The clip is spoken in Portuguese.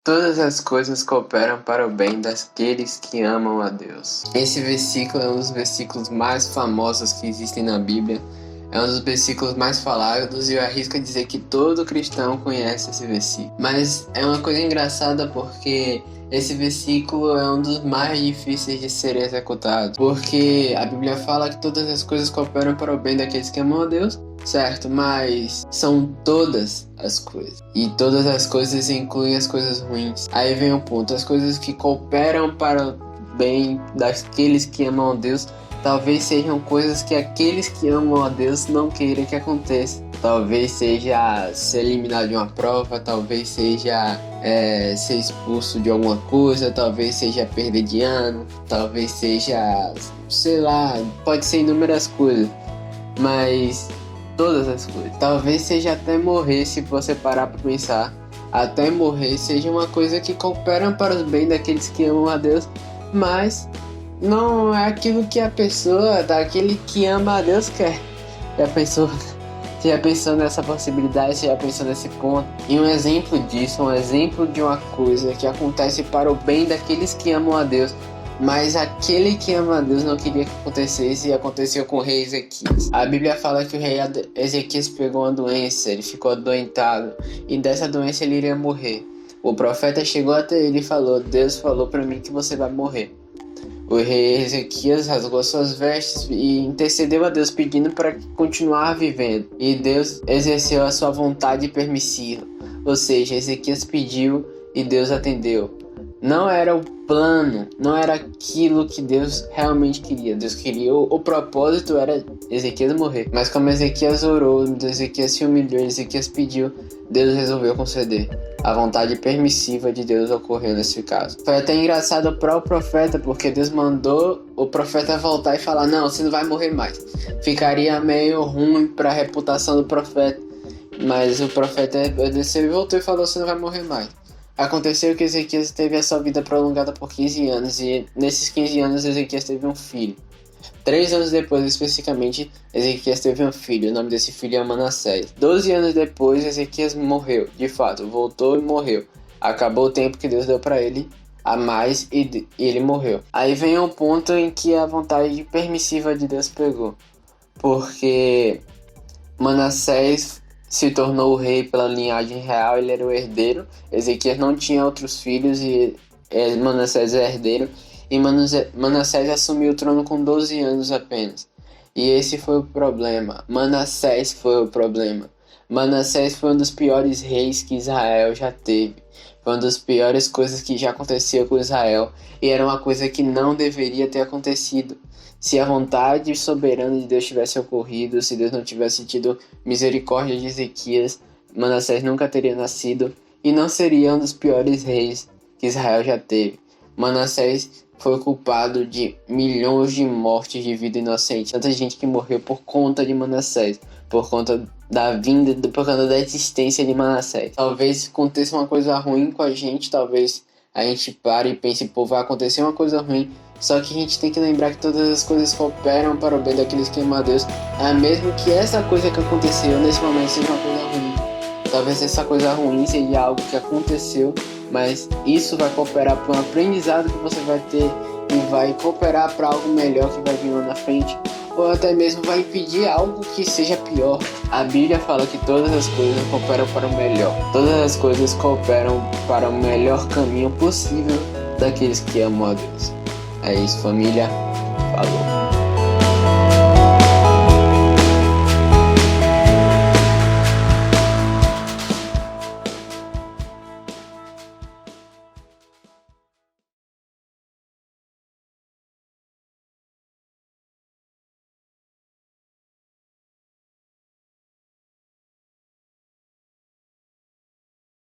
Todas as coisas cooperam para o bem daqueles que amam a Deus. Esse versículo é um dos versículos mais famosos que existem na Bíblia. É um dos versículos mais falados e eu arrisco a dizer que todo cristão conhece esse versículo. Mas é uma coisa engraçada porque esse versículo é um dos mais difíceis de ser executado. Porque a Bíblia fala que todas as coisas cooperam para o bem daqueles que amam a Deus, certo? Mas são todas as coisas. E todas as coisas incluem as coisas ruins. Aí vem o ponto: as coisas que cooperam para o bem daqueles que amam a Deus talvez sejam coisas que aqueles que amam a Deus não queiram que aconteça. Talvez seja ser eliminado de uma prova, talvez seja ser expulso de alguma coisa, talvez seja perder de ano, talvez seja, sei lá, pode ser inúmeras coisas, mas todas as coisas. Talvez seja até morrer, se você parar para pensar. Até morrer seja uma coisa que coopera para o bem daqueles que amam a Deus, mas não é aquilo que a pessoa, daquele que ama a Deus quer. Você já pensou nessa possibilidade, você já pensou nesse ponto? E um exemplo disso, um exemplo de uma coisa que acontece para o bem daqueles que amam a Deus, mas aquele que ama a Deus não queria que acontecesse, e aconteceu com o rei Ezequias. A Bíblia fala que o rei Ezequias pegou uma doença, ele ficou adoentado, e dessa doença ele iria morrer. O profeta chegou até ele e falou: Deus falou para mim que você vai morrer. O rei Ezequias rasgou suas vestes e intercedeu a Deus pedindo para continuar vivendo. E Deus exerceu a sua vontade permissiva. Ou seja, Ezequias pediu e Deus atendeu. Não era o plano, não era aquilo que Deus realmente queria. Deus queria, o propósito era Ezequias morrer. Mas como Ezequias orou, Ezequias se humilhou, Ezequias pediu, Deus resolveu conceder. A vontade permissiva de Deus ocorreu nesse caso. Foi até engraçado para o profeta, porque Deus mandou o profeta voltar e falar: não, você não vai morrer mais. Ficaria meio ruim para a reputação do profeta. Mas o profeta desceu e voltou e falou: você não vai morrer mais. Aconteceu que Ezequias teve a sua vida prolongada por 15 anos, e nesses 15 anos Ezequias teve um filho. 3 anos depois, especificamente, Ezequias teve um filho. O nome desse filho é Manassés. 12 anos depois, Ezequias morreu. De fato, voltou e morreu. Acabou o tempo que Deus deu para ele a mais e ele morreu. Aí vem um ponto em que a vontade permissiva de Deus pegou. Porque Manassés se tornou o rei pela linhagem real, ele era o herdeiro. Ezequias não tinha outros filhos e Manassés é herdeiro. E Manassés assumiu o trono com 12 anos apenas. E esse foi o problema. Manassés foi o problema. Manassés foi um dos piores reis que Israel já teve. Foi uma das piores coisas que já aconteceu com Israel. E era uma coisa que não deveria ter acontecido. Se a vontade soberana de Deus tivesse ocorrido, se Deus não tivesse tido misericórdia de Ezequias, Manassés nunca teria nascido e não seria um dos piores reis que Israel já teve. Manassés foi culpado de milhões de mortes de vida inocente. Tanta gente que morreu por conta de Manassés, por conta por conta da existência de Manassés. Talvez aconteça uma coisa ruim com a gente, talvez a gente pare e pense: pô, vai acontecer uma coisa ruim. Só que a gente tem que lembrar que todas as coisas cooperam para o bem daqueles que amam a Deus. Mesmo que essa coisa que aconteceu nesse momento seja uma coisa ruim. Talvez essa coisa ruim seja algo que aconteceu, mas isso vai cooperar para um aprendizado que você vai ter e vai cooperar para algo melhor que vai vir lá na frente, ou até mesmo vai impedir algo que seja pior. A Bíblia fala que todas as coisas cooperam para o melhor. Todas as coisas cooperam para o melhor caminho possível daqueles que amam a Deus. É isso, família. Falou.